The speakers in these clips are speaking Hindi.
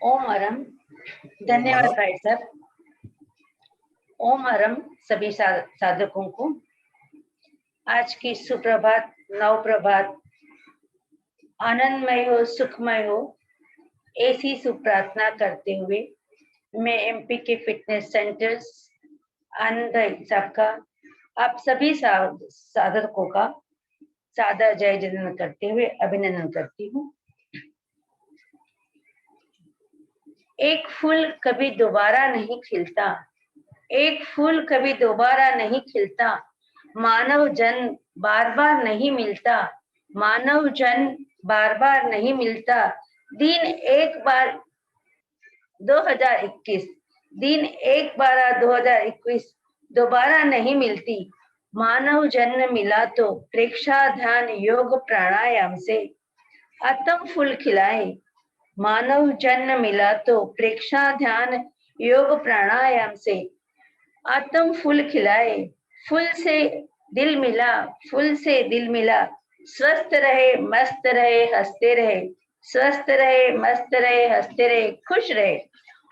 ओम अरम। धन्यवाद भाई साहब। ओम अरम सभी साधकों को आज की सुप्रभात, नव प्रभात आनंदमय हो, सुखमय हो, ऐसी सुप्रार्थना करते हुए मैं एमपी के फिटनेस सेंटर्स आनंद साहब का आप सभी साधकों का सादर जय जयन करते हुए अभिनंदन करती हूँ। एक फूल कभी दोबारा नहीं खिलता, एक फूल कभी दोबारा नहीं खिलता, मानव जन्म बार बार नहीं मिलता, मानव जन्म बार बार नहीं मिलता, दिन एक बार 2021, दिन एक बार 2021 दोबारा नहीं मिलती, मानव जन्म मिला तो प्रेक्षा ध्यान योग प्राणायाम से आत्म फूल खिलाए, मानव जन्म मिला तो प्रेक्षा ध्यान योग प्राणायाम से आत्म फूल खिलाए, फूल से दिल मिला, फूल से दिल मिला, स्वस्थ रहे मस्त रहे हंसते रहे, स्वस्थ रहे मस्त रहे हंसते रहे, खुश रहे।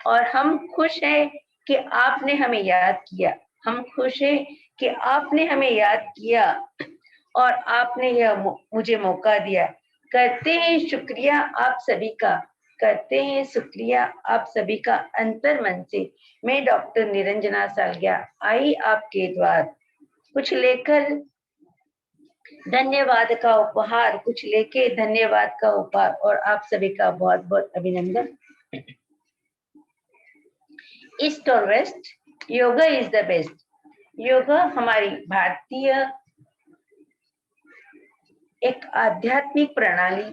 और हम खुश हैं कि आपने हमें याद किया, हम खुश हैं कि आपने हमें याद किया और आपने यह मुझे मौका दिया। करते हैं शुक्रिया आप सभी का, करते हैं शुक्रिया आप सभी का अंतर मन से। मैं डॉक्टर निरंजना सालगिया आई आपके द्वार, कुछ लेकर धन्यवाद का उपहार, कुछ लेके धन्यवाद का उपहार, और आप सभी का बहुत बहुत अभिनंदन। ईस्ट और west, yoga is the best. Yoga हमारी भारतीय एक आध्यात्मिक प्रणाली,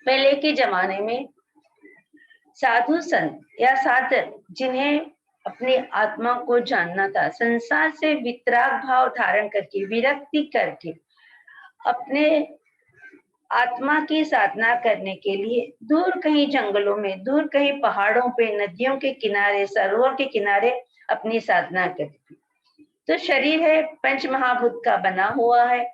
पहले के जमाने में साधु संत या साधक जिन्हें अपनी आत्मा को जानना था, संसार से वितराग भाव धारण करके, विरक्ति करके अपने आत्मा की साधना करने के लिए दूर कहीं जंगलों में, दूर कहीं पहाड़ों पे, नदियों के किनारे, सरोवर के किनारे अपनी साधना करती। तो शरीर है पंच महाभूत का बना हुआ है,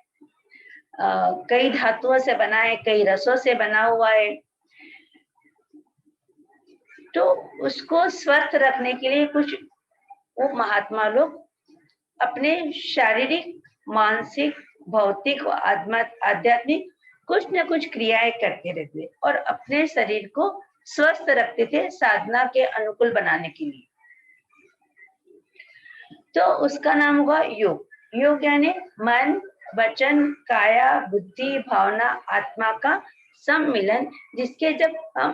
कई धातुओं से बना है, कई रसों से बना हुआ है। तो उसको स्वस्थ रखने के लिए कुछ वो महात्मा लोग अपने शारीरिक, मानसिक, भौतिक और आध्यात्मिक कुछ न कुछ क्रियाएं करते रहते और अपने शरीर को स्वस्थ रखते थे साधना के अनुकूल बनाने के लिए। तो उसका नाम हुआ योग। योग यानी मन, वचन, काया, बुद्धि, भावना, आत्मा का सम्मिलन, जिसके जब हम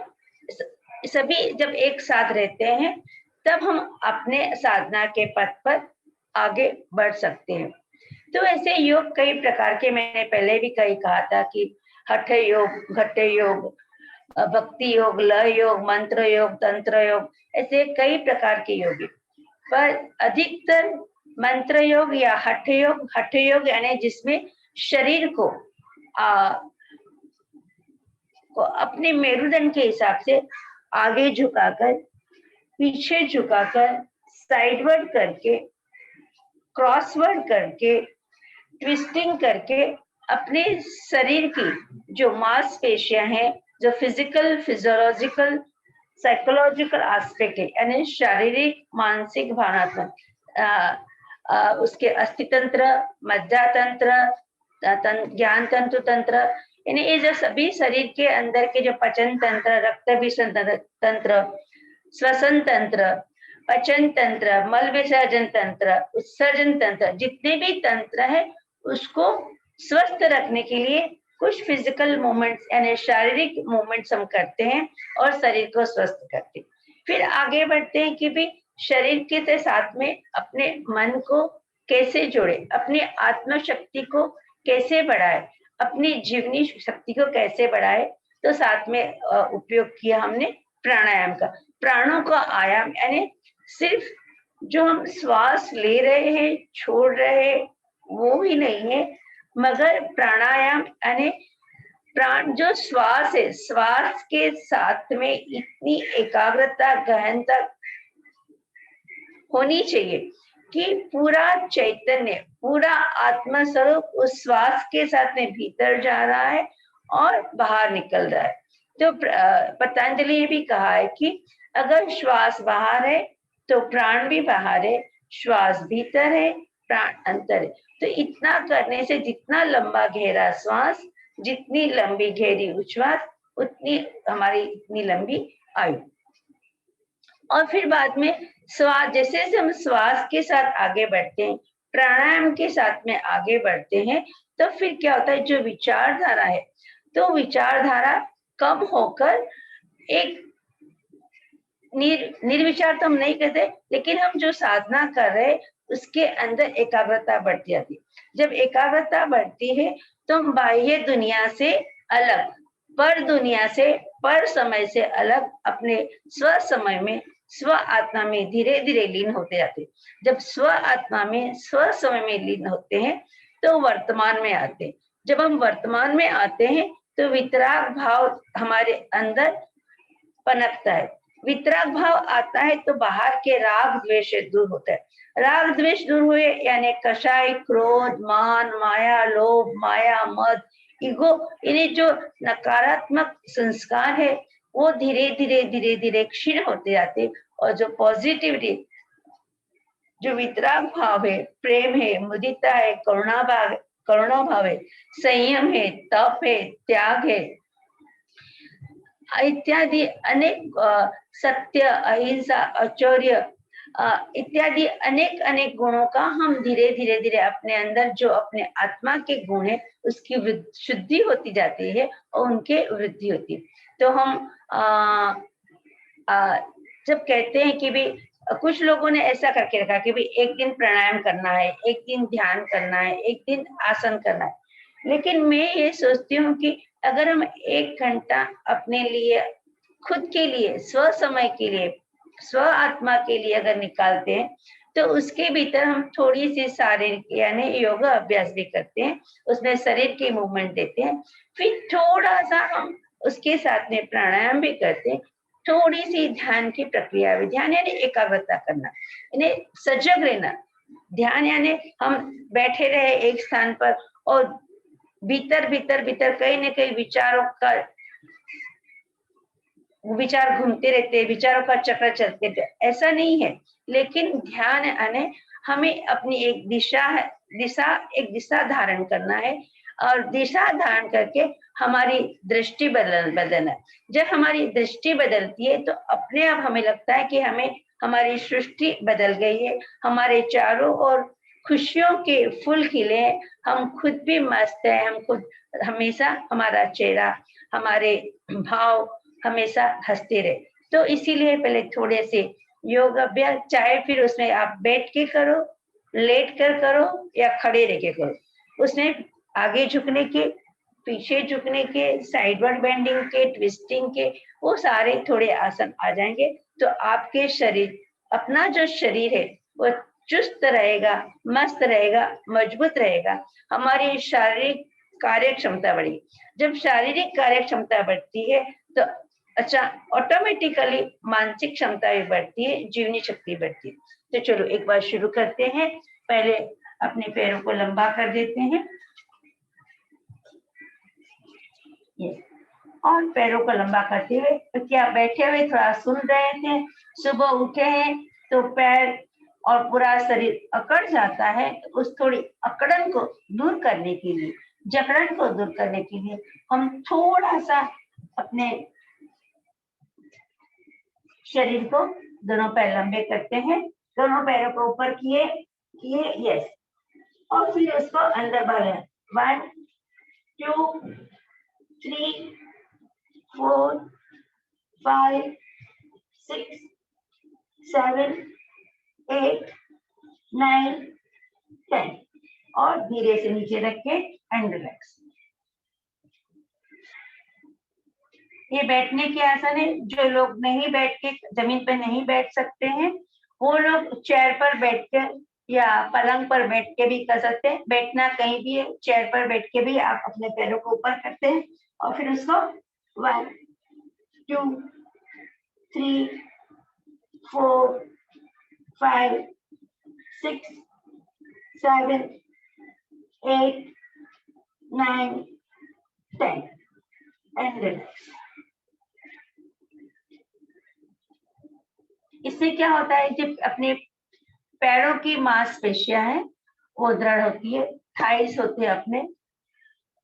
सभी जब एक साथ रहते हैं तब हम अपने साधना के पथ पर आगे बढ़ सकते हैं। तो ऐसे योग कई प्रकार के, मैंने पहले भी कई कहा था कि हठ योग, घट योग, भक्ति योग, लय योग, मंत्र योग, तंत्र योग, ऐसे कई प्रकार के योग। पर अधिकतर मंत्र योग या हठ योग यानी जिसमें शरीर को अपने मेरुदंड के हिसाब से आगे झुकाकर, पीछे झुकाकर, साइडवर्ड करके, क्रॉसवर्ड करके, ट्विस्टिंग करके अपने शरीर की जो मांसपेशियां हैं, जो फिजिकल, फिजियोलॉजिकल, साइकोलॉजिकल एस्पेक्ट है, यानी शारीरिक, मानसिक, भावनात्मक, उसके अस्थितंत्र, मज्जातंत्र, ज्ञान तंत्र तंत्र, यानी ये जो सभी शरीर के अंदर के जो पचन तंत्र, रक्त विसर्जन तंत्र, श्वसन तंत्र, पचन तंत्र, मल विसर्जन तंत्र, उत्सर्जन तंत्र, जितने भी तंत्र है उसको स्वस्थ रखने के लिए कुछ फिजिकल मूवमेंट्स यानी शारीरिक मूवमेंट्स हम करते हैं और शरीर को स्वस्थ करते हैं। फिर आगे बढ़ते हैं कि भी शरीर के साथ में अपने मन को कैसे जोड़े, अपनी आत्म शक्ति को कैसे बढ़ाए, अपनी जीवनी शक्ति को कैसे बढ़ाए। तो साथ में उपयोग किया हमने प्राणायाम का। प्राणों का आयाम यानी सिर्फ जो हम श्वास ले रहे हैं, छोड़ रहे हैं, वो ही नहीं है, मगर प्राणायाम यानी प्राण जो श्वास है, श्वास के साथ में इतनी एकाग्रता, गहनता होनी चाहिए कि पूरा चैतन्य, पूरा आत्मा स्वरूप उस श्वास के साथ में भीतर जा रहा है और बाहर निकल रहा है। तो पतंजलि ने भी कहा है कि अगर श्वास बाहर है तो प्राण भी बाहर है, श्वास भीतर है, प्राण अंतर है। तो इतना करने से जितना लंबा गहरा श्वास, जितनी लंबी गहरी उच्छ्वास, उतनी हमारी इतनी लंबी आयु। और फिर बाद में श्वास, जैसे जैसे हम श्वास के साथ आगे बढ़ते हैं, प्राणायाम के साथ में आगे बढ़ते हैं, तो फिर क्या होता है, जो विचारधारा है, तो विचारधारा कम होकर एक निर्विचार तो हम नहीं कहते, लेकिन हम जो साधना कर रहे हैं उसके अंदर एकाग्रता बढ़ती जाती है। जब एकाग्रता बढ़ती है तो हम बाह्य दुनिया से अलग, पर दुनिया से, पर समय से अलग अपने स्व समय में, स्व आत्मा में धीरे धीरे लीन होते जाते हैं। जब स्व आत्मा में, स्व समय में लीन होते हैं तो वर्तमान में आते हैं। जब हम वर्तमान में आते हैं तो वितराग भाव हमारे अंदर पनपता है। वितराग भाव आता है तो बाहर के राग द्वेष दूर होता है। राग द्वेष दूर हुए यानी कषाय, क्रोध, मान, माया, लोभ, माया, मद, ईगो, इन्हें जो नकारात्मक संस्कार है वो धीरे धीरे धीरे धीरे क्षीण होते जाते, और जो पॉजिटिविटी, जो वितराग भाव है, प्रेम है, मुदिता है, करुणा भाव है, संयम है, तप है, त्याग है, इत्यादि अनेक, सत्य, अहिंसा, अचौर्य इत्यादि अनेक अनेक गुणों का हम धीरे धीरे धीरे अपने अंदर, जो अपने आत्मा के गुण है उसकी शुद्धि होती जाती है और उनके वृद्धि होती है। तो हम जब कहते हैं कि भी, कुछ लोगों ने ऐसा करके रखा कि भी एक दिन प्राणायाम करना है, एक दिन ध्यान करना है, एक दिन आसन करना है, लेकिन मैं ये सोचती हूँ कि अगर हम 1 घंटा अपने लिए, खुद के लिए, स्व समय के लिए, स्व आत्मा के लिए अगर निकालते हैं तो उसके भीतर हम थोड़ी सी शारीरिक यानी योगा अभ्यास भी करते हैं, उसमें शरीर की मूवमेंट देते हैं, फिर थोड़ा सा हम उसके साथ में प्राणायाम भी करते हैं, थोड़ी सी ध्यान की प्रक्रिया भी, ध्यान यानी एकाग्रता करना, यानी सजग रहना। ध्यान यानी हम बैठे रहे एक स्थान पर और भीतर भीतर भीतर कहीं न कहीं विचारों का विचार घूमते रहते हैं, विचारों का चक्र चलते रहते, ऐसा नहीं है। लेकिन ध्यान यानी हमें अपनी एक दिशा धारण करना है, और दिशा धारण करके हमारी दृष्टि बदलना है। जब हमारी दृष्टि बदलती है तो अपने आप हमें लगता है कि हमें, हमारी सृष्टि बदल गई है, हमारे चारों ओर खुशियों के फूल खिले हैं, हम खुद भी मस्त है, हम खुद हमेशा, हमारा चेहरा, हमारे भाव हमेशा हंसते रहे। तो इसीलिए पहले थोड़े से योग अभ्यास, चाहे फिर उसमें आप बैठ के करो, लेट कर करो या खड़े रह के करो, उसमें आगे झुकने के, पीछे झुकने के, साइडवर्ड बेंडिंग के, ट्विस्टिंग के, वो सारे थोड़े आसन आ जाएंगे। तो आपके शरीर, अपना जो शरीर है वो चुस्त रहेगा, मस्त रहेगा, मजबूत रहेगा। हमारी शारीरिक कार्य क्षमता बढ़ेगी। जब शारीरिक कार्य क्षमता बढ़ती है तो अच्छा, ऑटोमेटिकली मानसिक क्षमता भी बढ़ती है, जीवनी शक्ति बढ़ती है। तो चलो एक बार शुरू करते हैं। पहले अपने पैरों को लंबा कर देते हैं, और पैरों को लंबा करते हुए, तो क्या बैठे हुए थोड़ा सुन रहे थे, सुबह उठे हैं तो पैर और पूरा शरीर अकड़ जाता है, उस थोड़ी अकड़न को दूर करने के लिए, जकड़न को दूर करने के लिए हम थोड़ा सा अपने शरीर को, दोनों पैर लंबे करते हैं, दोनों पैरों को ऊपर किए किए, यस, और फिर उसको अंदर भरें। 1 2 3 4 5 6 7 8 9 10, और धीरे से नीचे रख के एंड रिलैक्स। ये बैठने के आसन है। जो लोग नहीं बैठ के, जमीन पर नहीं बैठ सकते हैं, वो लोग चेयर पर बैठकर या पलंग पर बैठ के भी कर सकते हैं। बैठना कहीं भी है, चेयर पर बैठ के भी आप अपने पैरों को ऊपर करते हैं, और फिर उसको 1 2 3 4 5 6 7 8 9 10, एंड रिलैक्स। इससे क्या होता है, जब अपने पैरों की मांसपेशियां हैं वो दृढ़ होती है, थाइस होते हैं अपने,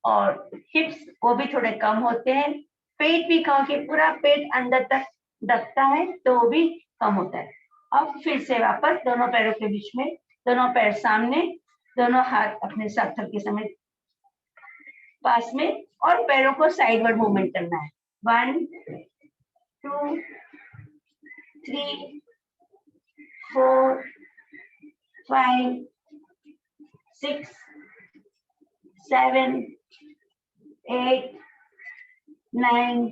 और हिप्स वो भी थोड़े कम होते हैं, पेट भी कम, कि पूरा पेट अंदर तक दबता है तो वो भी कम होता है। अब फिर से वापस दोनों पैरों के बीच में, दोनों पैर सामने, दोनों हाथ अपने साथ के समेत पास में, और पैरों को साइडवर्ड मूवमेंट करना है। 1 2 3 4 5 6 7 8 9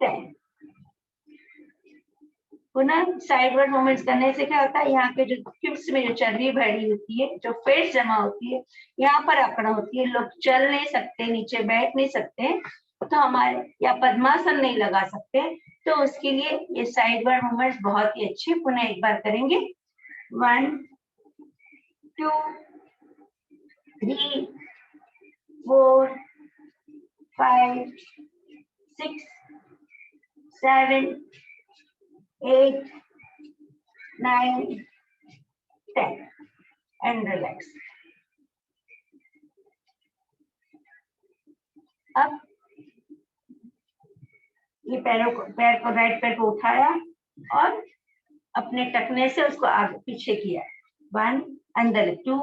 10। पुनः साइडवर्ड मूवमेंट्स करने से क्या होता है, यहाँ पे जो हिप्स में जो चर्बी भरी होती है, जो फैट जमा होती है, यहाँ पर अकड़ होती है, लोग चल नहीं सकते, नीचे बैठ नहीं सकते, तो हमारे या पद्मासन नहीं लगा सकते, तो उसके लिए ये साइडवर्ड मूवमेंट्स बहुत ही अच्छी। पुनः एक बार करेंगे। 1 2 3 4 5 6 7 8 9 10 एंड रिलैक्स। अब ये पैर को राइट पैर को उठाया और अपने टकने से उसको आगे पीछे किया। 1 अंदर, 2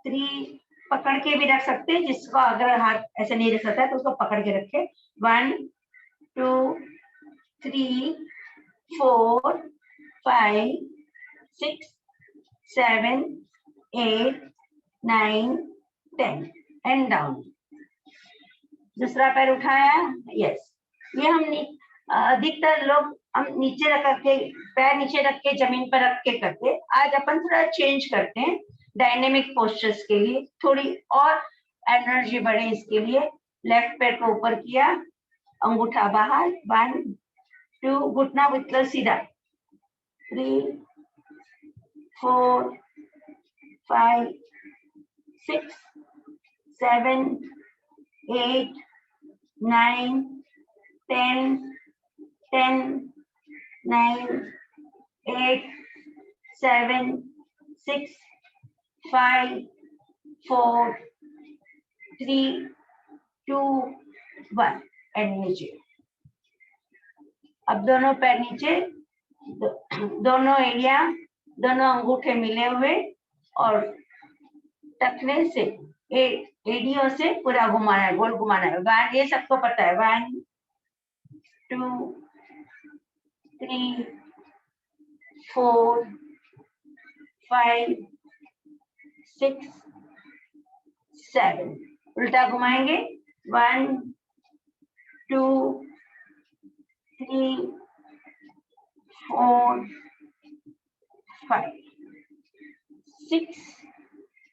3 पकड़ के भी रख सकते हैं, जिसको अगर हाथ ऐसे नहीं रख सकता तो उसको पकड़ के रखे। 1 2 3 4 5 6 7 8 9 10 एंड डाउन। दूसरा पैर उठाया। यस, ये हम अधिकतर लोग हम नीचे रख के, पैर नीचे रख के जमीन पर रख के करते। आज अपन थोड़ा चेंज करते हैं डायनेमिक पोस्चर्स के लिए, थोड़ी और एनर्जी बढ़े इसके लिए। लेफ्ट पैर को ऊपर किया, अंगूठा बाहर। 1 2 घुटना बिल्कुल सीधा। 3 4 5 6 7 8 9 10 10 9 8 7 6 5 4 3 2 1 एंड नीचे। अब दोनों पैर नीचे, दोनों एरिया, दोनों अंगूठे मिले हुए, और टखने से एड़ियों से पूरा घुमाना है, गोल घुमाना है। ये सबको पता है। 1 2 3 4 5 6 7। उल्टा घुमाएंगे। 1 2 3 4 5 6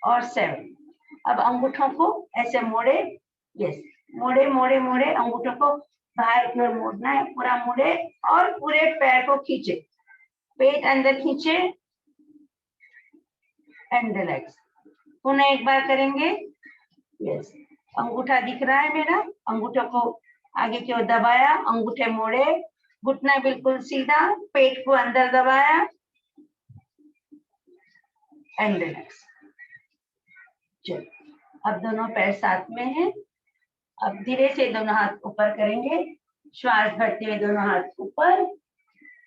और 7। अब अंगूठों को ऐसे मोड़े। यस, मोड़े मोड़े मोड़े, अंगूठों को बाहर की ओर मोड़ना है, पूरा मोड़े, और पूरे पैर को खींचे, पेट अंदर खींचे एंड रिलैक्स। पुनः एक बार करेंगे। यस, अंगूठा दिख रहा है मेरा, अंगूठों को आगे की ओर दबाया, अंगूठे मोड़े, घुटना बिल्कुल सीधा, पेट को अंदर दबाया एंड रिलैक्स। चलो, अब दोनों पैर साथ में हैं। अब धीरे से दोनों हाथ ऊपर करेंगे, श्वास भरते हुए दोनों हाथ ऊपर,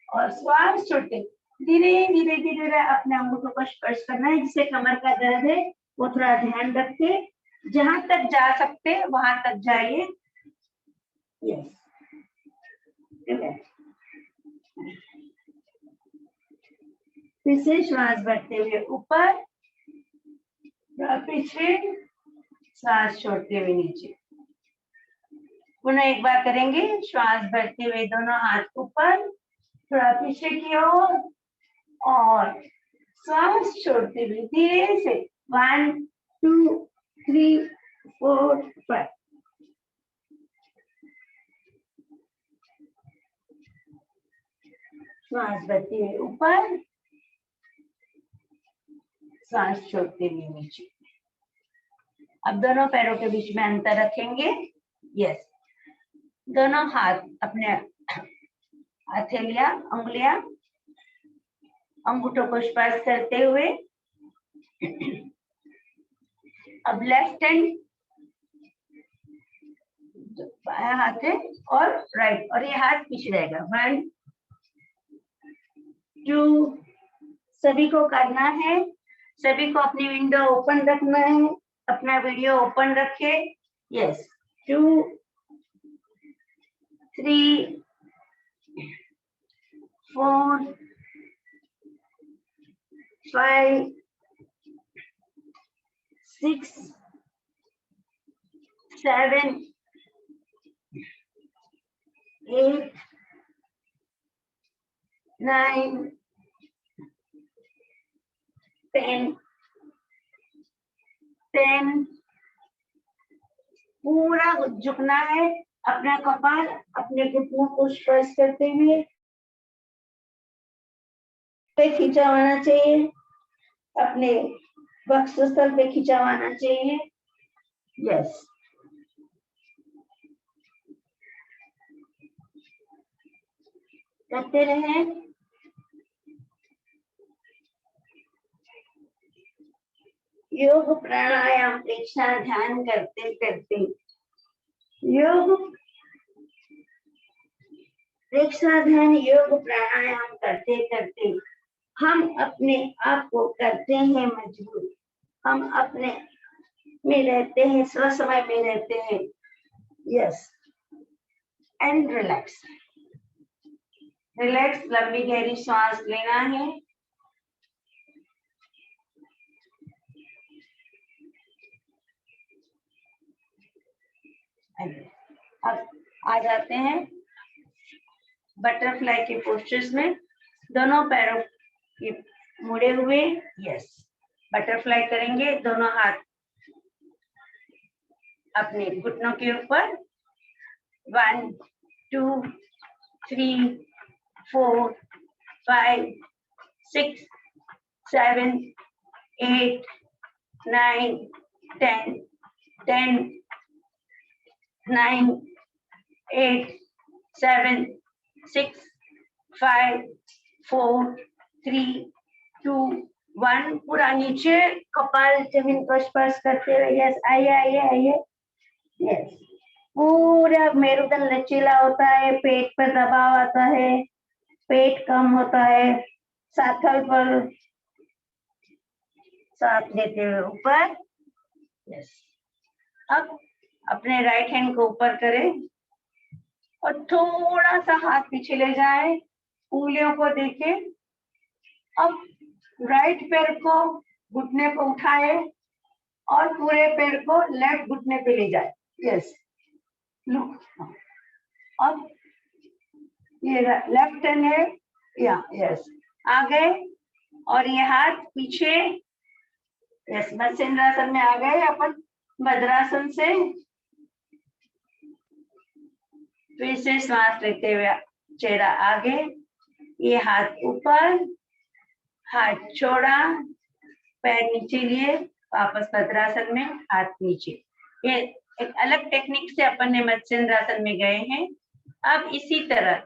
और श्वास छोड़ते धीरे धीरे धीरे अपने अंगूठों को स्पर्श करना है। जिससे कमर का दर्द है वो थोड़ा ध्यान रखे, जहां तक जा सकते वहां तक जाइए। यस, फिर से श्वास भरते हुए ऊपर, पीछे, श्वास छोड़ते हुए नीचे। पुनः एक बार करेंगे। श्वास भरते हुए दोनों हाथ ऊपर, थोड़ा पीछे की ओर, और श्वास छोड़ते हुए धीरे से 1 2 3 4 5। श्वास भरते हुए ऊपर, श्वास छोड़ते हुए नीचे। अब दोनों पैरों के बीच में अंतर रखेंगे। यस, दोनों हाथ अपने हथेलियां, उंगलियां, अंगूठों को स्पर्श करते हुए अब लेफ्ट हैंड बाया हाथ है और राइट, और ये हाथ पीछे रहेगा। 1 2 सभी को करना है। सभी को अपनी विंडो ओपन रखना है, अपना वीडियो ओपन रखे। यस, 2 3 4 5 6 7 8 9 10 पूरा झुकना है, अपना कपाल अपने घुटनों को स्पर्श करते हुए पे खींचा होना चाहिए, अपने वक्षस्थल पे खींचा होना चाहिए। यस, करते रहे। योग प्राणायाम प्रेक्षण ध्यान करते करते, योग प्रेक्षण ध्यान योग प्राणायाम करते करते हम अपने आप को करते हैं मजबूत। हम अपने में रहते हैं, स्व समय में रहते हैं। Yes, and relax. रिलैक्स, लंबी गहरी सांस लेना है। अब आ जाते हैं बटरफ्लाई के पोस्चर्स में, दोनों पैरों के मुड़े हुए। यस, बटरफ्लाई करेंगे, दोनों हाथ अपने घुटनों के ऊपर। 1 2 3 4 5 6 7 8 9 10 10 9 8 7 6 5 4 3 2 1 पूरा नीचे कपाल जमीन को स्पर्श करते हुए। यस, आइए आइए आइए। यस, पूरा मेरुदंड लचीला होता है, पेट पर दबाव आता है, पेट कम होता है, साथल पर सांस लेते हुए ऊपर। यस, अब अपने राइट हैंड को ऊपर करें और थोड़ा सा हाथ पीछे ले जाए, उंगलियों को देखें। अब राइट पैर को घुटने को उठाए और पूरे पैर को लेफ्ट घुटने पे ले जाए। Yes, look. अब ये लेफ्ट हैंड है, या यस, आगे, और ये हाथ पीछे। यस, मत्स्येंद्रासन में आ गए अपन। भद्रासन से फिर से श्वास लेते हुए चेहरा आगे, ये हाथ ऊपर, हाथ छोड़ा, पैर नीचे लिए, वापस भद्रासन में, हाथ नीचे। ये एक अलग टेक्निक से अपन ने मत्स्येंद्रासन में गए हैं। अब इसी तरह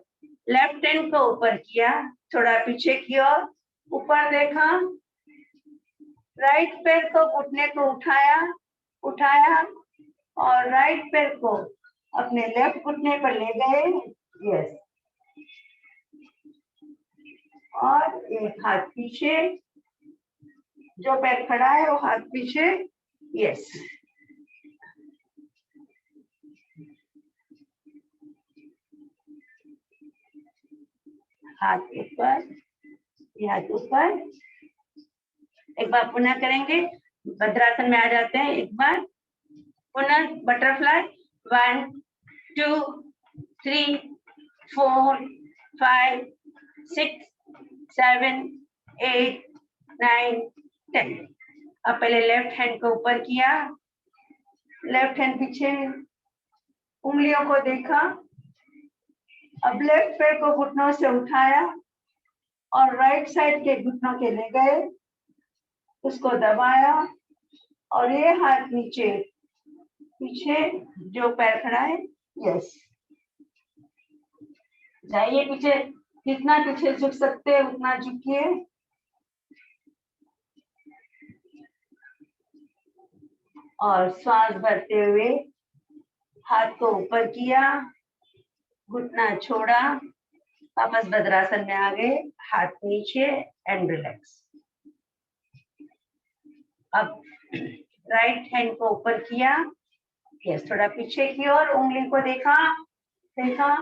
लेफ्ट हैंड को ऊपर किया, थोड़ा पीछे किया, ऊपर देखा, राइट पैर को घुटने को उठाया और राइट पैर को अपने लेफ्ट घुटने पर ले गए। यस, और एक हाथ पीछे, जो पैर खड़ा है वो हाथ पीछे। यस, हाथ ऊपर, हाथ ऊपर। एक बार पुनः करेंगे, भद्रासन में आ जाते हैं। एक बार पुनः बटरफ्लाई। 1 2 3 4 5 6 7 8 9 10। अब पहले लेफ्ट हैंड को ऊपर किया, लेफ्ट हैंड पीछे, उंगलियों को देखा। अब लेफ्ट पैर को घुटनों से उठाया और राइट साइड के घुटनों के ले गए, उसको दबाया और ये हाथ नीचे, पीछे जो पैर खड़ा है। यस, जाइए पीछे, कितना पीछे झुक सकते हैं उतना झुकिए। और श्वास भरते हुए हाथ को ऊपर किया, घुटना छोड़ा, वापस भद्रासन में आ गए, हाथ नीचे एंड रिलैक्स। अब राइट हैंड को ऊपर किया, यस, थोड़ा पीछे की ओर उंगली को देखा देखा।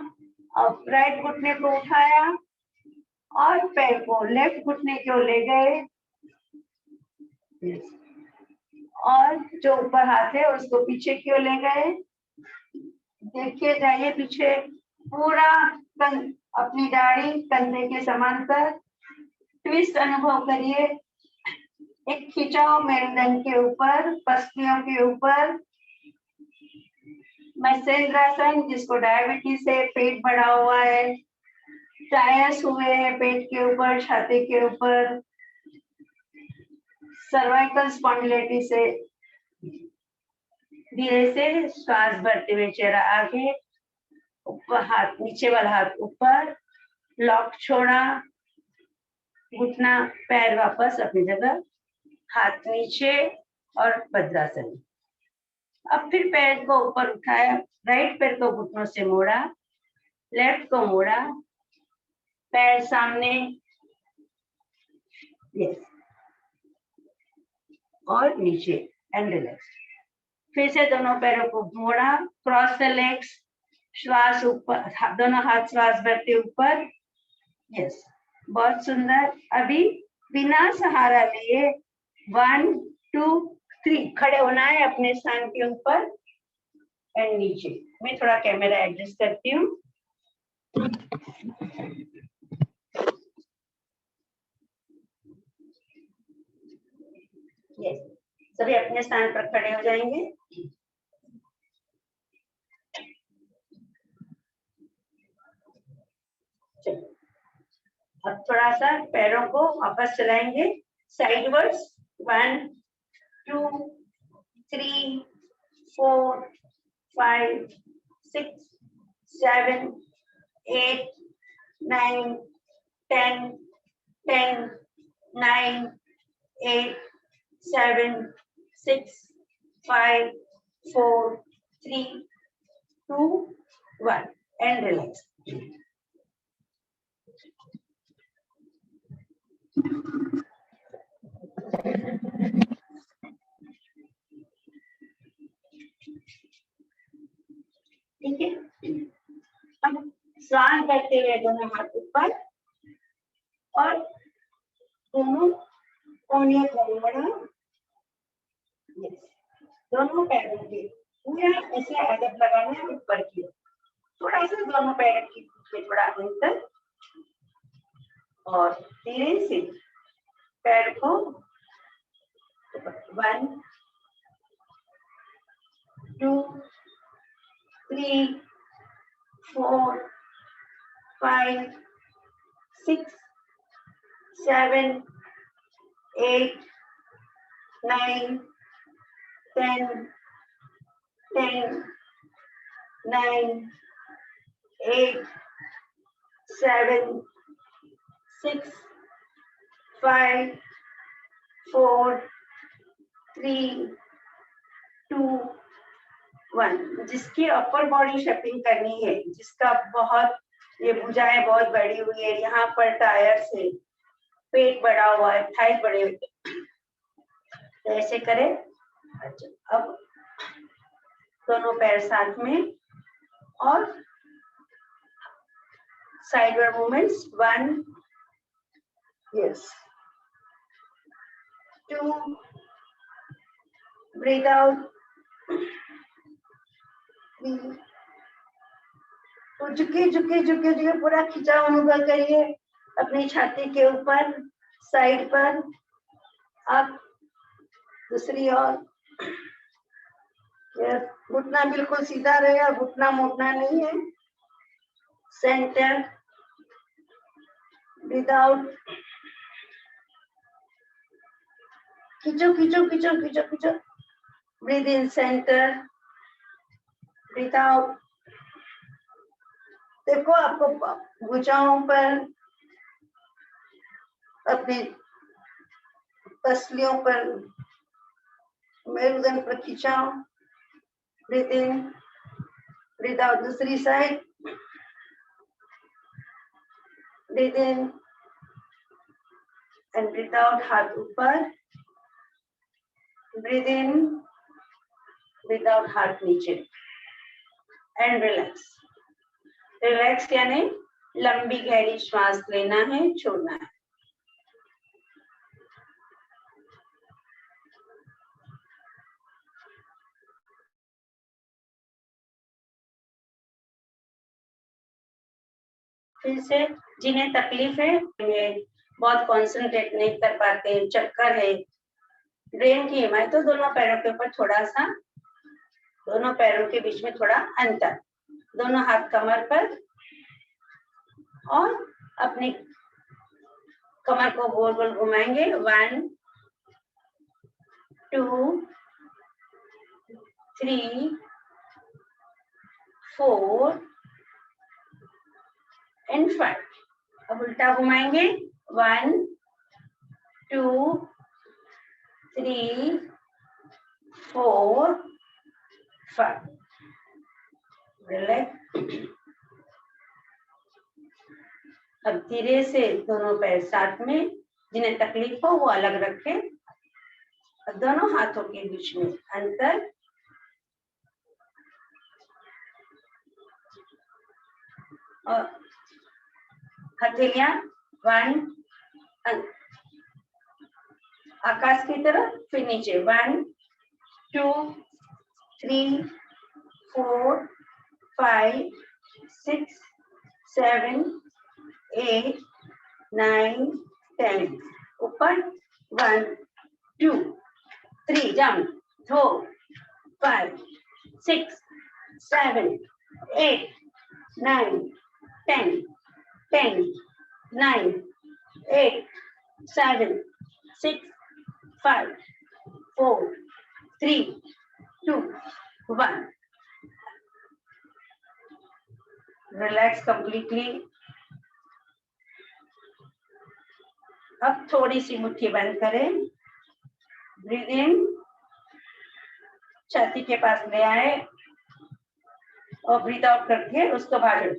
अब राइट घुटने को उठाया और पैर को लेफ्ट घुटने की ओर ले गए, यस, और जो ऊपर हाथ है उसको पीछे की ओर ले गए। देखिए, जाइए पीछे, पूरा अपनी दाढ़ी कंधे के समांतर ट्विस्ट अनुभव करिए। एक खिंचाव मेरुदंड के ऊपर, पसलियों के ऊपर। मत्स्येंद्रासन, जिसको डायबिटीज से पेट बढ़ा हुआ है, टायर्स हुए हैं पेट के ऊपर, छाती के ऊपर, सर्वाइकल स्पॉन्डिलाइटिस से। धीरे से श्वास भरते हुए चेहरा आगे, ऊपर हाथ, नीचे वाला हाथ ऊपर, लॉक छोड़ा, घुटना पैर वापस अपनी जगह, हाथ नीचे और वज्रासन। अब फिर पैर को ऊपर उठाया, राइट पैर को घुटनों से मोड़ा, लेफ्ट को मोड़ा, पैर सामने, यस, और नीचे एंड रिलैक्स। फिर से दोनों पैरों को मोड़ा, क्रॉस द लेग्स, श्वास ऊपर, दोनों हाथ श्वास भरते ऊपर, यस, बहुत सुंदर। अभी बिना सहारा लिए 1 2 3 खड़े होना है अपने स्थान के ऊपर एंड नीचे। मैं थोड़ा कैमरा एडजस्ट करती हूँ। यस, सभी अपने स्थान पर खड़े हो जाएंगे। अब थोड़ा सा पैरों को वापस चलाएंगे साइडवर्ड्स। 1 2 3 4 5 6 7 8 9 10 10 9 8 7 6 5 4 3 2 1 and relax. ठीक है, अब श्वास करते हुए दोनों हाथ ऊपर और दोनों कोहनियों को मोड़ा, दोनों पैरों के पूरा ऐसे अदब लगाना है ऊपर की, थोड़ा सा दोनों पैरों के पीछे थोड़ा अंतर, और धीरे से पैर को 1 2 3 4 5 6 7 8 9 10 10 9 8 7 6 5 4 3 2 1। जिसकी अपर बॉडी शेपिंग करनी है, जिसका बहुत ये भुजाएं बहुत बड़ी हुई है, यहाँ पर टायर से पेट बड़ा हुआ है, थाई बड़े हुए, तो ऐसे करें। अच्छा, अब दोनों पैर साथ में और sideward movements. 1 yes 2 breathe out 3 तो झुके झुके झुके झुके पूरा खिंचाव अनुभव करिए अपनी छाती के ऊपर, साइड पर। अब दूसरी ओर, घुटना बिल्कुल सीधा रहेगा, घुटना मोड़ना नहीं है। सेंटर, ब्रीथ आउट, खींचो खींचो खींचो खींचो खींचो, breathe in centre, breathe out, देखो आपको भुजाओं पर, अपनी पसलियों पर, मेरुदंड पर खिंचाओ। Breathe in, breathe out. दूसरी side, breathe in and breathe out. हाथ ऊपर, ब्रीथ इन, ब्रीथ आउट, हाथ नीचे एंड रिलैक्स। रिलैक्स यानी लंबी गहरी श्वास लेना है, छोड़ना है। फिर से जिन्हें तकलीफ है, बहुत कंसंट्रेट नहीं कर पाते, चक्कर है, ब्रेन की हिमायत, तो दोनों पैरों के ऊपर थोड़ा सा, दोनों पैरों के बीच में थोड़ा अंतर, दोनों हाथ कमर पर, और अपनी कमर को गोल गोल घुमाएंगे। 1 2 3 4 एंड 5। अब उल्टा घुमाएंगे। 1 2 3 4 5। रिलैक्स। अब धीरे से दोनों पैर साथ में, जिन्हें तकलीफ हो वो अलग रखें, और दोनों हाथों के बीच में अंतर। और हथेलियां 1 आकाश की तरफ, फिर नीचे। 1 2 3 4 5 6 7 8 9 10। ऊपर 1 2 3 down 4 5 6 7 8 9 10 10 9 8 7 6 5 4 3 2 1। Relax completely. अब थोड़ी सी मुट्ठी बंद करें। ब्रीथ इन, छाती के पास ले आए, और ब्रीथ आउट करके उसको बाहर।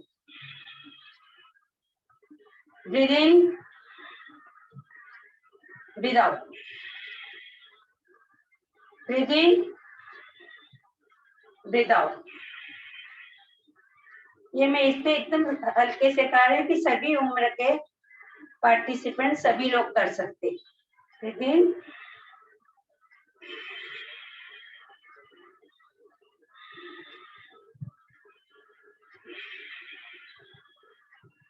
Breathe in, breathe out, breathe in, breathe out. ये मैं इससे एकदम हल्के से कह रही हूँ कि सभी उम्र के पार्टिसिपेंट, सभी लोग कर सकते। ब्रीथ इन,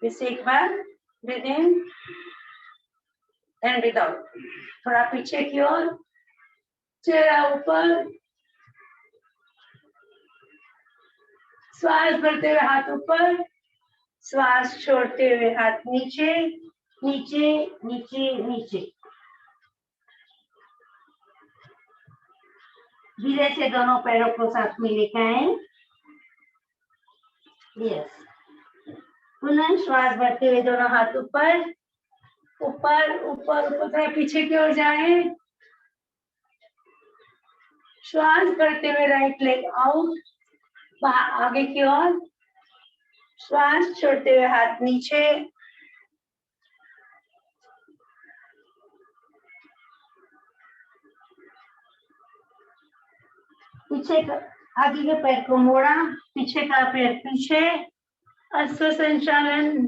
फिर एक बार breathe in and breathe out. थोड़ा पीछे की ओर, चेहरा ऊपर, श्वास भरते हुए हाथ ऊपर, श्वास छोड़ते हुए हाथ नीचे नीचे नीचे नीचे। धीरे से दोनों पैरों को साथ में लेकर आए। यस। पुनः श्वास भरते हुए दोनों हाथ ऊपर ऊपर ऊपर ऊपर, थोड़ा पीछे की ओर जाए। श्वास भरते हुए राइट लेग आउट, आगे की ओर। श्वास छोड़ते हुए हाथ नीचे, पीछे का आगे के पैर को मोड़ा, पीछे का पैर पीछे। अश्व संचालन।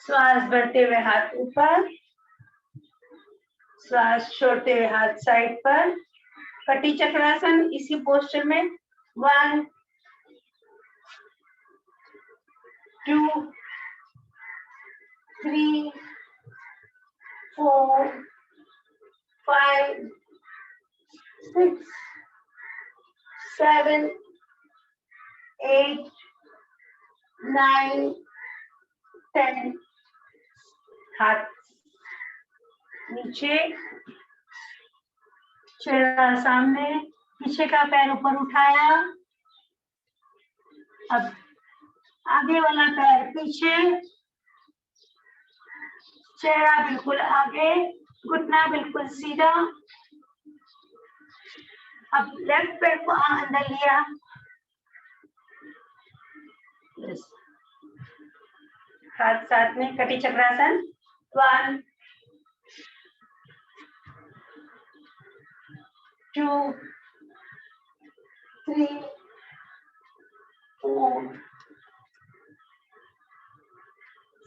श्वास भरते हुए हाथ ऊपर, श्वास छोड़ते हुए हाथ साइड पर। कटी चक्रासन, इसी पोस्टर में। 1 2 3 4 5 6 7 8 9 10। हाथ नीचे, चेहरा सामने, पीछे का पैर ऊपर उठाया, अब आगे वाला पैर पीछे, चेहरा बिल्कुल आगे, घुटना बिल्कुल सीधा। अब लेफ्ट पैर को अंदर लिया, हाथ साथ में कटी चक्रासन। 1 2 3 4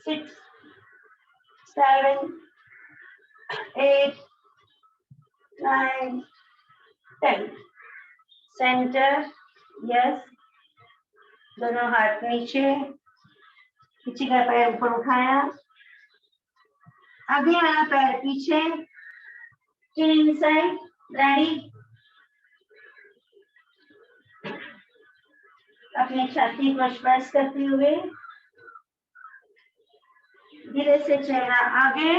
6 7 8 9 10। Centre, yes. दोनों हाथ नीचे, पीछे का पैर ऊपर उठाया, आगे वाला पैर पीछे, चिन इनसाइड, रेडी। अपने छाती को स्पर्श करते हुए धीरे से चेहरा आगे,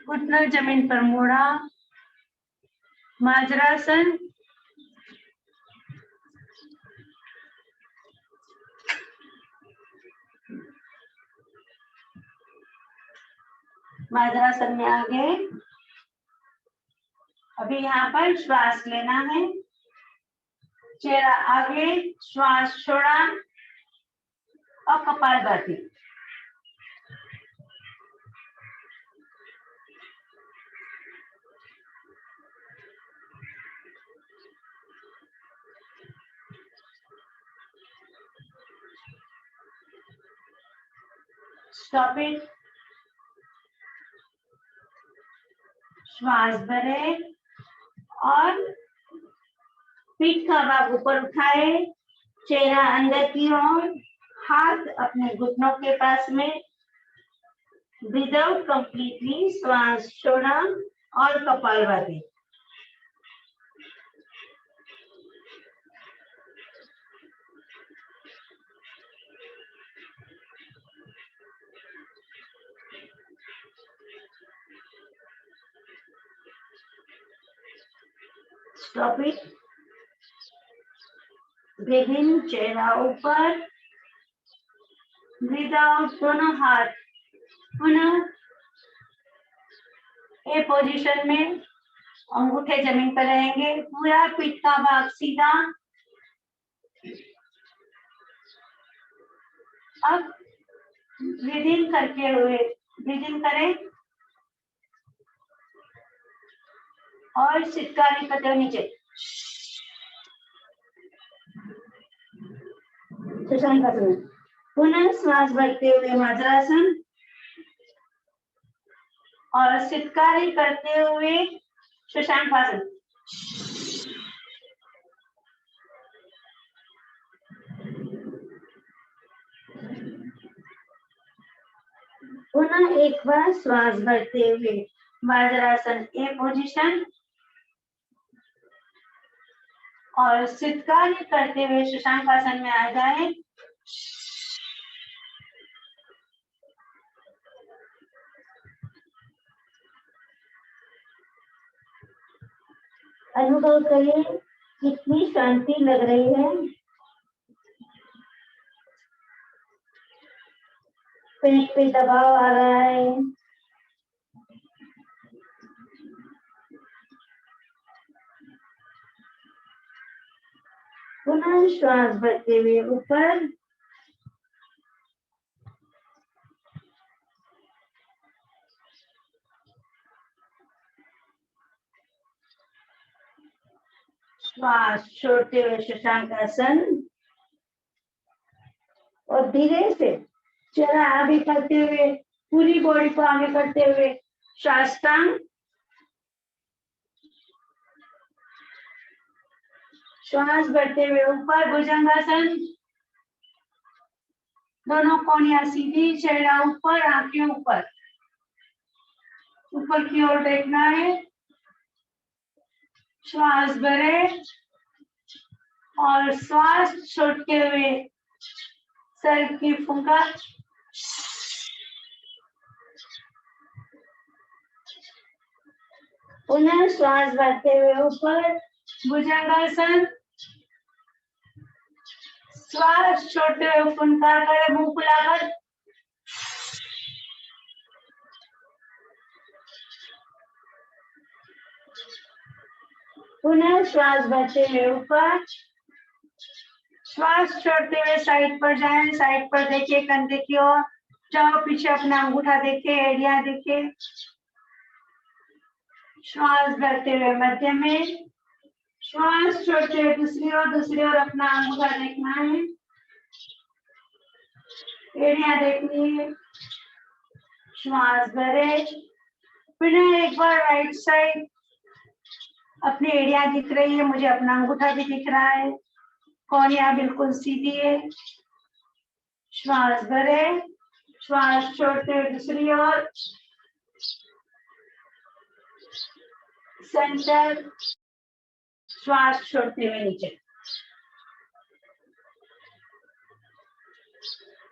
घुटना जमीन पर मोड़ा, माजरासन। माजरासन में आगे। अभी यहाँ पर श्वास लेना है, चेहरा आगे, श्वास छोड़ा और कपालभाति। Stop it. श्वास भरे और पीठ का भाग ऊपर उठाए, चेहरा अंदर की ओर, हाथ अपने घुटनों के पास में। ब्रीथ आउट कंप्लीटली, श्वास छोड़ा और kapalbhati. Stop it. Breathe in, चेहरा ऊपर, ब्रीथ आउट, दोनों हाथ पुनः ए पोजीशन में, अंगूठे जमीन पर रहेंगे, पूरा पीठ का भाग सीधा। अब ब्रीथ इन करते हुए ब्रीथ इन करें और सितकारी करते हुए नीचे। पुनः श्वास भरते हुए माजरासन और सितकारी करते हुए शशांकासन। पुनः एक बार श्वास भरते हुए वज्रासन ए पोजीशन और सितकारी करते हुए शशांकासन में आ जाए। अनुभव करिए कितनी शांति लग रही है। पेट पे दबाव आ रहा है। पुनः श्वास भरते हुए ऊपर, श्वास छोड़ते हुए शशांकासन और धीरे से चेहरा आगे करते हुए, पूरी बॉडी को आगे करते हुए साष्टांग। श्वास भरते हुए ऊपर भुजंगासन, दोनों कोहनियां सीधी, चेहरा ऊपर, आंखें ऊपर, ऊपर की ओर देखना है। श्वास भरे और श्वास छोड़ते हुए सर की फुंका। पुनः श्वास भरते हुए ऊपर भुजंगासन, श्वास छोड़ते हुए फुनकार करें मुंह खुलाकर। पुनः श्वास भरते हुए ऊपर, श्वास छोड़ते हुए साइड पर जाएं, साइड पर देखिए कंधे की ओर, जाओ पीछे अपना अंगूठा देखे, एड़ियां देखे। श्वास भरते हुए मध्य में, श्वास छोड़ते हुए दूसरी ओर अपना अंगूठा देखना है, एड़ियां देखनी है। श्वास भरे, पुनः एक बार राइट साइड, अपनी एड़ियां दिख रही है, मुझे अपना अंगूठा भी दिख रहा है, कोहनियां बिल्कुल सीधी है। श्वास भरे, श्वास छोड़ते हुए दूसरी ओर, सेंटर, श्वास छोड़ते हुए नीचे।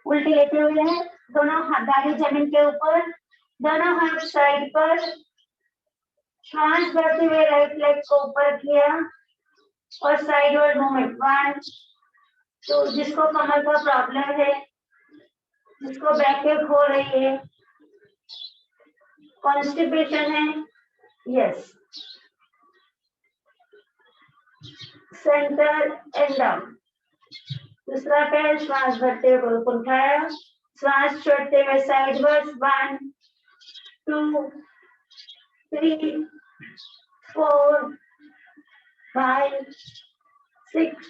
उल्टी लेटे हुए हैं, दोनों हाथ दाढ़ी जमीन के ऊपर, दोनों हाथ साइड पर, श्वास भरते हुए राइट लेग को ऊपर किया और साइडवर्ड मूवमेंट। 1 2, जिसको कमर का प्रॉब्लम है, जिसको बैक एक हो रही है, कॉन्स्टिपेशन है, यस, सेंटर एंड डाउन। दूसरा पैर श्वास भरते हुए बिल्कुल उठाया, श्वास छोड़ते हुए साइडवर्ड। 1 2 3 4 5 6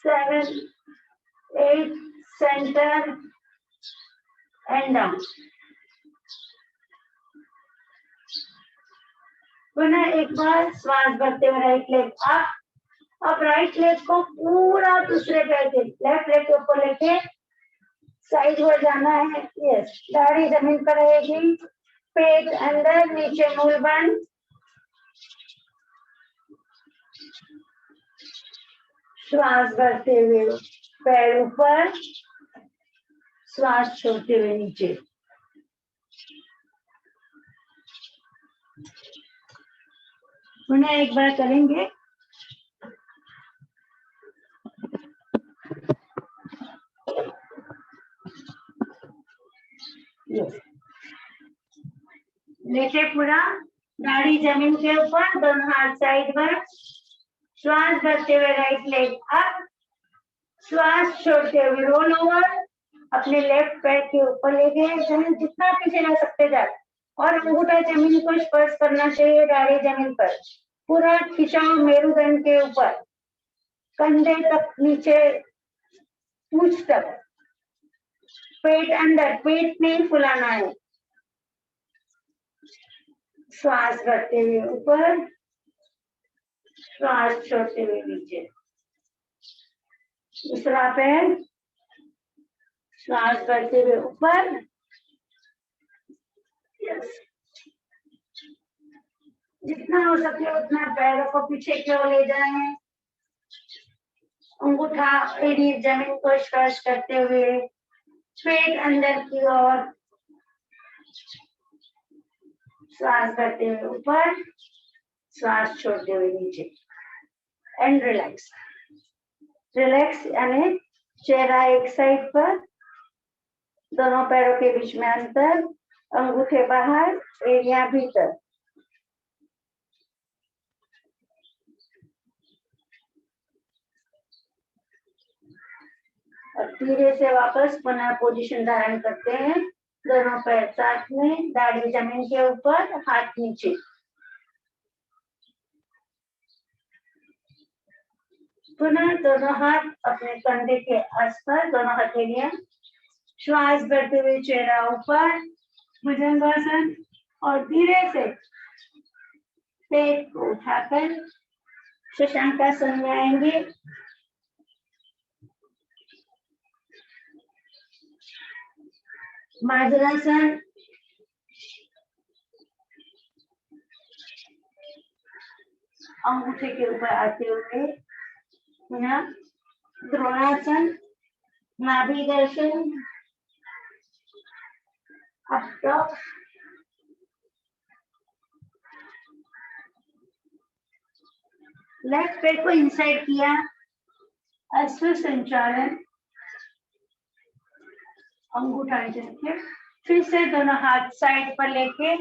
7 8, centre and down. पुनः एक बार श्वास भरते हुए राइट लेग अप। अब राइट लेग को पूरा दूसरे पैर के लेफ्ट लेग के ऊपर लेके साइड हो जाना है, यस, दाढ़ी जमीन पर रहेगी, पेट अंदर, नीचे मूल बंद। श्वास भरते हुए पैर ऊपर, श्वास छोड़ते हुए नीचे। पुनः एक बार करेंगे। लेटे पूरा, दाढ़ी जमीन के ऊपर, दोनों हाथ साइड पर, श्वास भरते हुए राइट लेग अप, श्वास छोड़ते हुए रोल ओवर, अपने लेफ्ट पैर के ऊपर ले गए, जितना पीछे ला सकते जाए, और अंगूठा जमीन को स्पर्श करना चाहिए, दाढ़ी जमीन पर, पूरा खिंचाव मेरुदंड के ऊपर, कंधे तक नीचे, पूंछ तक, पेट अंदर, पेट नहीं फुलाना है। श्वास भरते हुए ऊपर, श्वास छोड़ते हुए नीचे। दूसरा पैर, श्वास भरते हुए ऊपर, जितना हो सके उतना पैरों को पीछे की ओर ले जाएं, अंगूठा एड़ी जमीन को स्पर्श करते हुए, पेट अंदर की ओर, श्वास भरते हुए ऊपर, श्वास छोड़ते हुए नीचे, एंड रिलैक्स। रिलैक्स यानी चेहरा एक साइड पर, दोनों पैरों के बीच में अंतर, अंगूठे बाहर, एड़ियां भीतर। और धीरे से वापस पुनः पोजीशन धारण करते हैं, दोनों पैर साथ में, दाढ़ी जमीन के ऊपर, हाथ नीचे। पुनः दोनों हाथ अपने कंधे के आसपास, दोनों हथेलियां, श्वास भरते हुए चेहरा ऊपर, भुजंगासन, और धीरे से पेट को उठाकर शशांकासन में आएंगे। मार्जनासन, अंगूठे के ऊपर आते हुए पुनः द्रोणासन, नाभि दर्शन, अपटॉप, लेफ्ट पैर को इनसाइड किया अश्व संचालन, अंगूठा नीचे रखिए, फिर से दोनों हाथ साइड पर लेके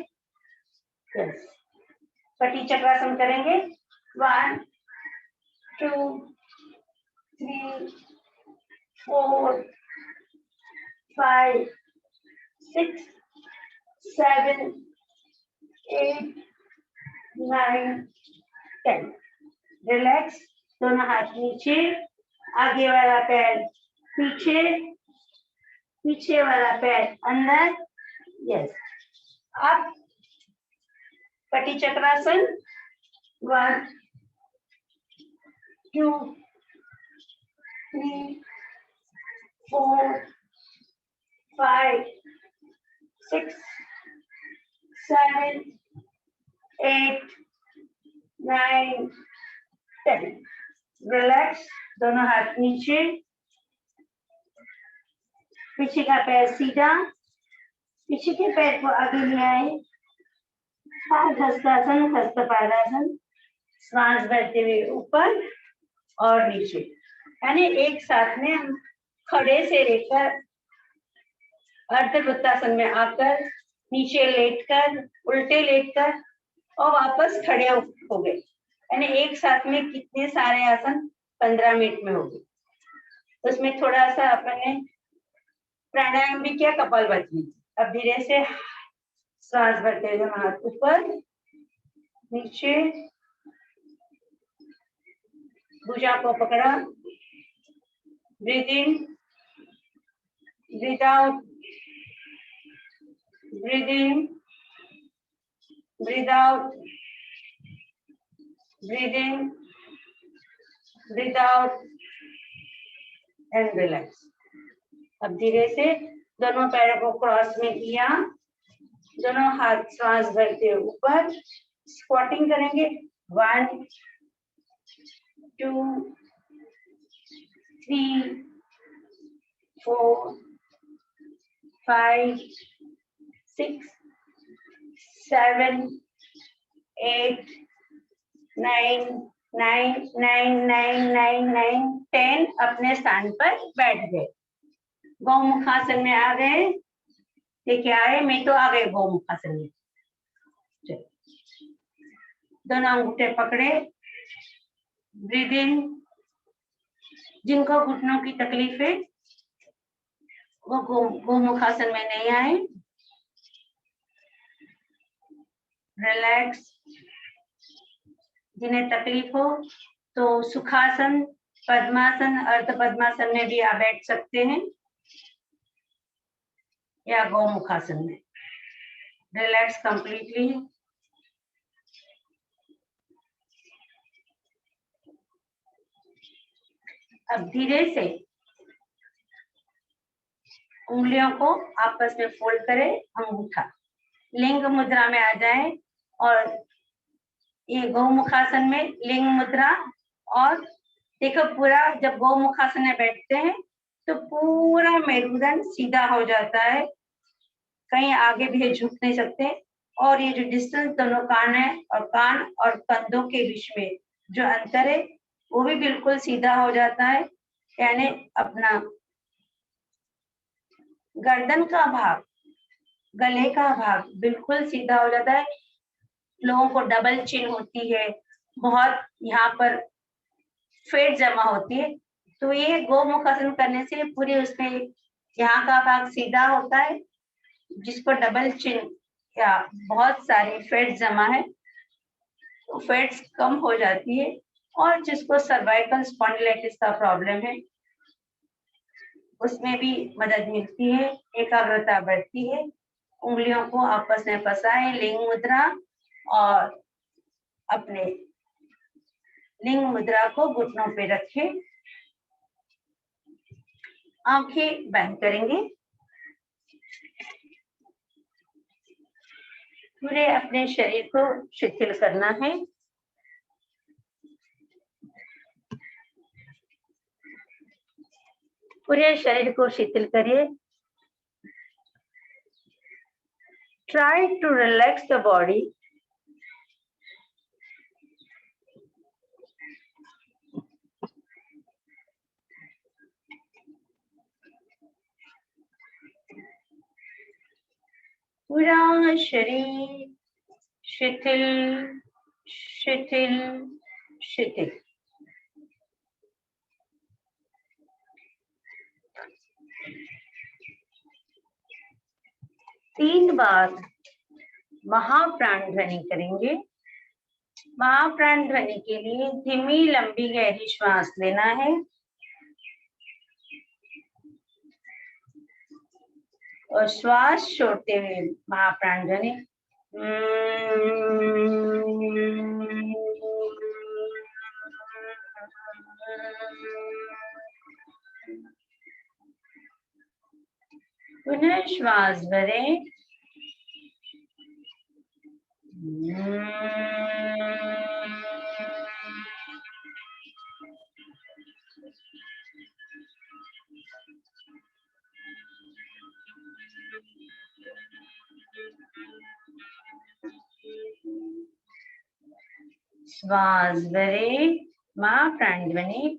कटी चक्रासन करेंगे। 1 2 3 4 5 6 7 8 9 10। रिलैक्स, दोनों हाथ नीचे, आगे वाला पैर पीछे, पीछे वाला पैर अंदर। यस, अब कटी चक्रासन। 1 2 3 4 5 6 7 8 9 10। रिलैक्स, दोनों हाथ नीचे, पीछे का पैर सीधा, पीछे के पैर को आगे ले आए। हस्तासन, हस्तपादासन, श्वास भरते हुए ऊपर और नीचे, यानी एक साथ में हम खड़े से लेकर अर्धवृत्तासन में आकर, नीचे लेटकर, उल्टे लेटकर और वापस खड़े हो गए, यानी एक साथ में कितने सारे आसन 15 मिनट में हो गए। उसमें थोड़ा सा अपने प्राणायाम भी किया, कपालभाति। अब धीरे से श्वास भरते हुए हाथ ऊपर नीचे, भुजा को पकड़ा, breathe in, breathe out, breathe in, breathe out, breathe in, breathe out and relax. अब धीरे से दोनों पैरों को क्रॉस में किया, दोनों हाथ श्वास भरते हुए ऊपर, स्क्वाटिंग करेंगे। 1 2 3 4 5 6 7 8 9 9 9 9 9 9 10। अपने स्थान पर बैठ गए, गौमुखासन में आ गए। देखिए आए, मैं तो आ गए गौमुखासन में। दोनों अंगूठे पकड़े, ब्रीथ इन। जिनको घुटनों की तकलीफ है वो गोमुखासन में नहीं आए। रिलैक्स, जिन्हें तकलीफ हो तो सुखासन, पद्मासन, अर्ध पद्मासन में भी आप बैठ सकते हैं या गौमुखासन में। Relax completely. अब धीरे से उंगलियों को आपस में फोल्ड करें, अंगूठा लिंग मुद्रा में आ जाए। और ये गौमुखासन में लिंग मुद्रा। और देखो पूरा, जब गौमुखासन में बैठते हैं तो पूरा मेरुदंड सीधा हो जाता है, कहीं आगे भी झुक नहीं सकते। और ये जो डिस्टेंस दोनों कान है और कान और कंधों के बीच में जो अंतर है वो भी बिल्कुल सीधा हो जाता है, यानी अपना गर्दन का भाग, गले का भाग बिल्कुल सीधा हो जाता है। लोगों को डबल चिन होती है, बहुत यहाँ पर फैट जमा होती है, तो ये गोमुखासन करने से पूरी उसमें यहाँ का भाग सीधा होता है। जिसको डबल चिन या बहुत सारी फैट जमा है तो फैट्स कम हो जाती है। और जिसको सर्वाइकल स्पॉन्डिलाइटिस का प्रॉब्लम है उसमें भी मदद मिलती है, एकाग्रता बढ़ती है। उंगलियों को आपस में फंसाए, लिंग मुद्रा, और अपने लिंग मुद्रा को घुटनों पे रखें। आंखें बंद करेंगे, पूरे अपने शरीर को शिथिल करना है। पूरे शरीर को शिथिल करिए। Try to relax the body. पूरा शरीर शिथिल शिथिल शिथिल। तीन बार महाप्राण ध्वनि करेंगे। महाप्राण ध्वनि के लिए धीमी लंबी गहरी श्वास लेना है और श्वास छोड़ते हुए महाप्राण ध्वनि पुनः श्वास भरें। श्वास भरें, महाप्राण ध्वनि।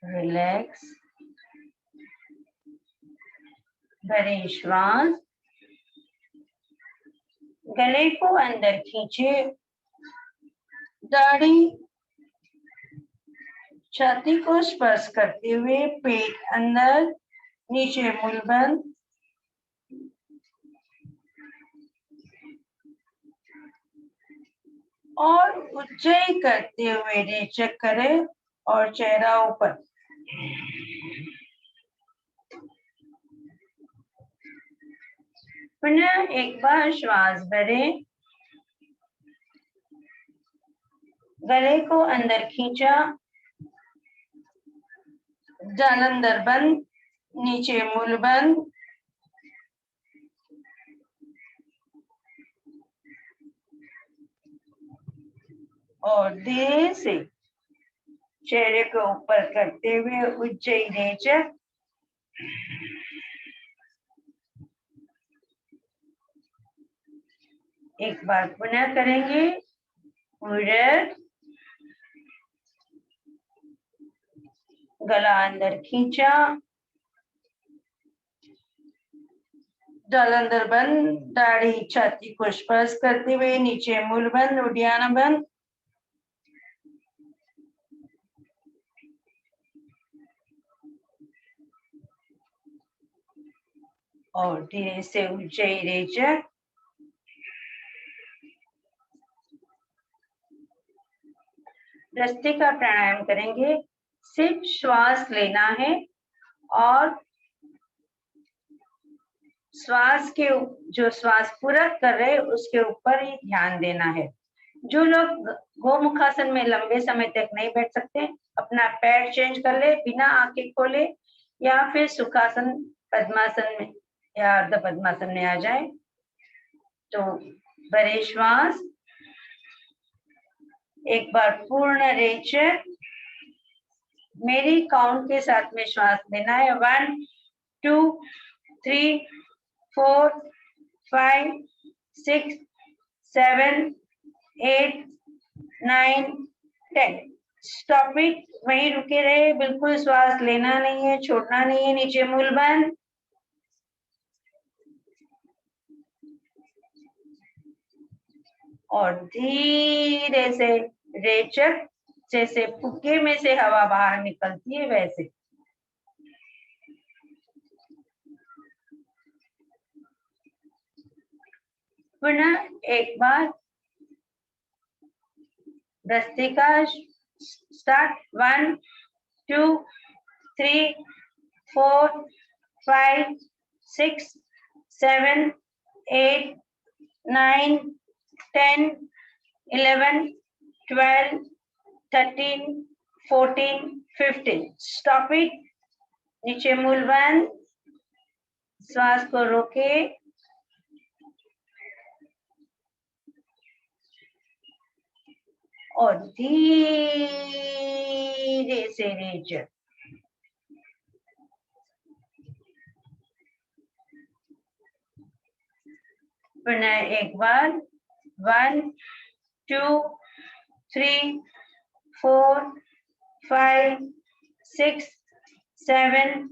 रिलैक्स, भरें श्वास, गले को अंदर खींचे, दाढ़ी छाती को स्पर्श करते हुए पेट अंदर, नीचे मुंह बंद। और उज्जयी करते हुए रेचक करें और चेहरा ऊपर। पुनः एक बार श्वास भरें, गले को अंदर खींचा, जालंधर बंद, नीचे मूल बंद। और धीरे से चेहरे को ऊपर करते हुए उज्जयी रेचक। एक बार पुनः करेंगे। उड़द, गला अंदर खींचा, जालंधर बंद, दाढ़ी छाती को स्पर्श करते हुए नीचे मूल बंद, उडियाना बंद। और धीरे से उज्जयी रेचक। भस्त्रिका प्राणायाम करेंगे। सिर्फ श्वास लेना है और श्वास के जो श्वास पूरक कर रहे उसके ऊपर ही ध्यान देना है। जो लोग गोमुखासन में लंबे समय तक नहीं बैठ सकते, अपना पैर चेंज कर ले, बिना आंखें खोले, या फिर सुखासन पद्मासन में या अर्ध पद्मासन में आ जाए। तो भरे श्वास, एक बार पूर्ण रेचक। मेरी काउंट के साथ में श्वास लेना है। 1 2 3 4 5 6 7 8 9 10। स्टॉप इट, वहीं रुके रहे, बिल्कुल श्वास लेना नहीं है, छोड़ना नहीं है। नीचे मूल बंद। और धीरे से रेचक, जैसे फुक्के में से हवा बाहर निकलती है वैसे। पुनः एक बार भस्त्रिका स्टार्ट। 1 2 3 4 5 6 7 8 9 10 11 12 13 14 15। स्टॉप इट, नीचे मूल बंद, श्वास को रोके। और धीरे से रेचक। पुनः एक बार 1 2 3 4 5 6 7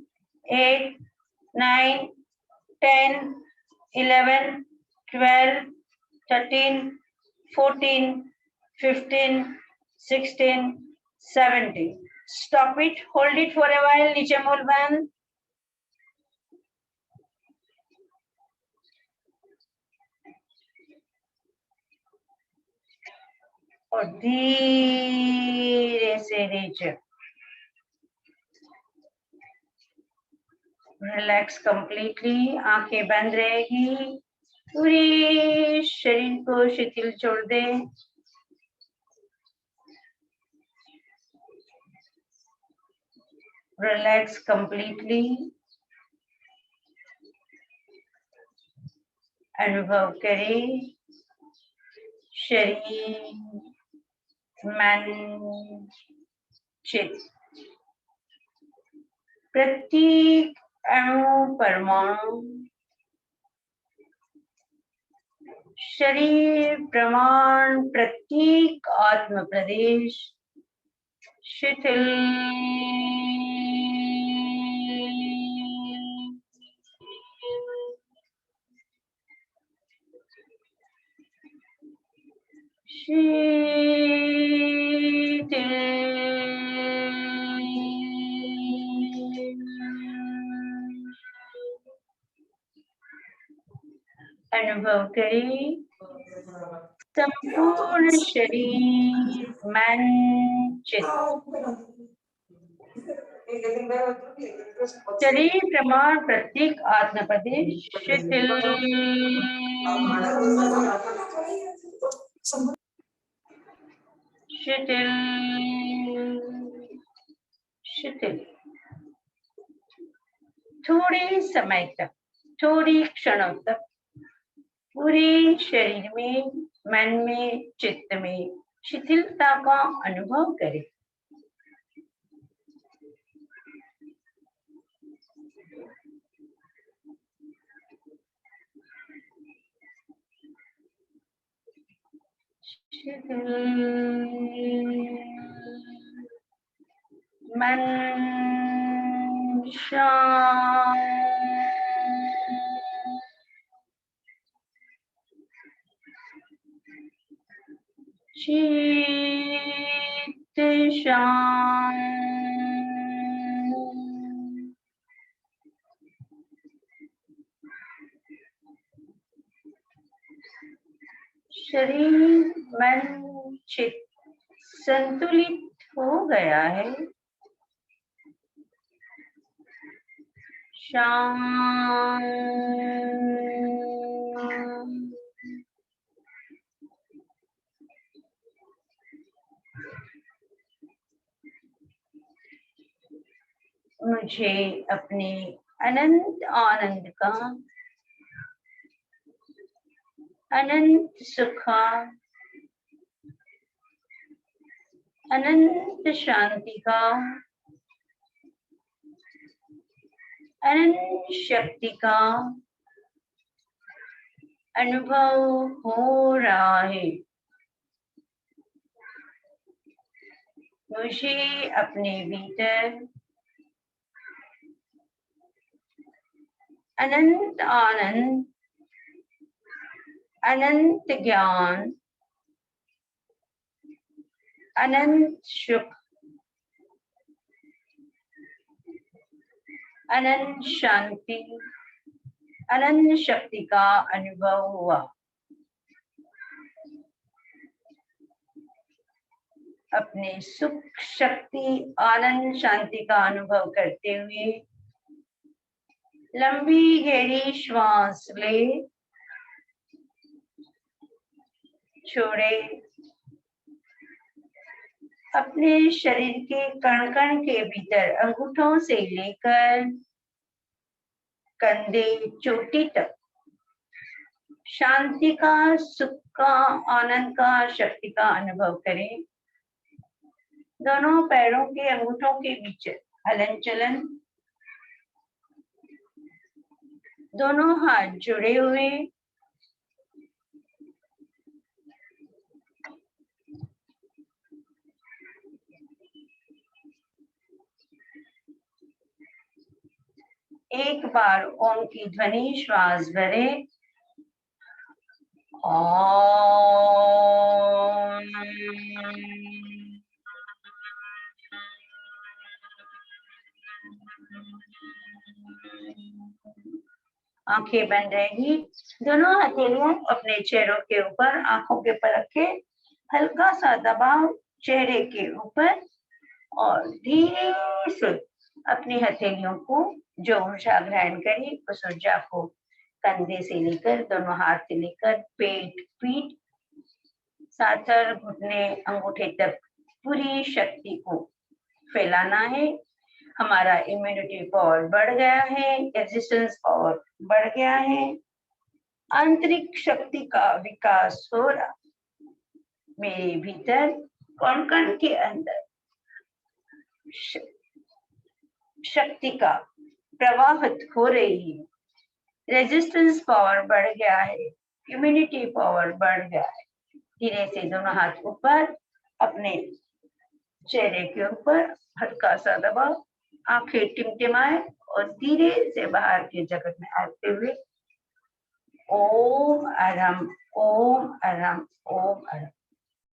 8 9 10 11 12 13 14 15 16 17. Stop it, hold it for a while. नीचे मूल बंद. और धीरे से नीचे. Relax completely. आंखें बंद रहेगी. पूरी शरीर को शिथिल छोड़ दे. Relax completely. अनुभव करें शरीर, मन, चित्त, प्रत्येक अणु परमाणु, शरीर प्रमाण, प्रत्येक आत्म प्रदेश शिथिल. अनुभव करें संपूर्ण शरीर, मन, चित्त, शरीर प्रमाण, प्रत्येक आत्म प्रदेश शिथिल. शिथिल शिथिल. थोड़े समय तक, थोड़ी क्षणों तक पूरे शरीर में, मन में, चित्त में शिथिलता का अनुभव करें. मन शांत. चित्त शांत. शरीर, मन, चित्त संतुलित हो गया है. शांत. मुझे अपने अनंत आनंद का, अनंत सुख, अनंत शांति का, अनंत शक्ति का अनुभव हो रहा है. मुझे अपने भीतर अनंत आनंद, अनंत ज्ञान, अनंत सुख, अनंत शांति, अनंत शक्ति का अनुभव हुआ. अपने सुख, शक्ति, आनंद, शांति का अनुभव करते हुए लंबी गहरी श्वास ले, छोड़े. अपने शरीर के कण कण के भीतर अंगूठों से लेकर कंधे, चोटी तक शांति का, सुख का, आनंद का, शक्ति का अनुभव करें. दोनों पैरों के अंगूठों के बीच हलन चलन. दोनों हाथ जुड़े हुए, एक बार ओम की ध्वनि श्वास भरे। आंखें बंद रहेगी। दोनों हथेलियां अपने चेहरों के ऊपर, आंखों के ऊपर रखे, हल्का सा दबाव चेहरे के ऊपर और धीरे से अपनी हथेलियों को जो ऊर्जा ग्रहण करी उस ऊर्जा को कंधे से लेकर, दोनों हाथ से लेकर पेट, पीठ, साथर, घुटने, अंगूठे तक पूरी शक्ति को फैलाना है। हमारा इम्यूनिटी पावर बढ़ गया है, रेजिस्टेंस पावर बढ़ गया है, आंतरिक शक्ति का विकास हो रहा। मेरे भीतर कण कण के अंदर शक्ति का प्रवाहित हो रही है, रेजिस्टेंस पावर बढ़ गया है, इम्यूनिटी पावर बढ़ गया है। धीरे से दोनों हाथ ऊपर, अपने चेहरे के ऊपर हल्का सा दबाव, आंखें टिमटिमाए और धीरे से बाहर के जगत में आते हुए ओम अरम, ओम अरम, ओम अरम।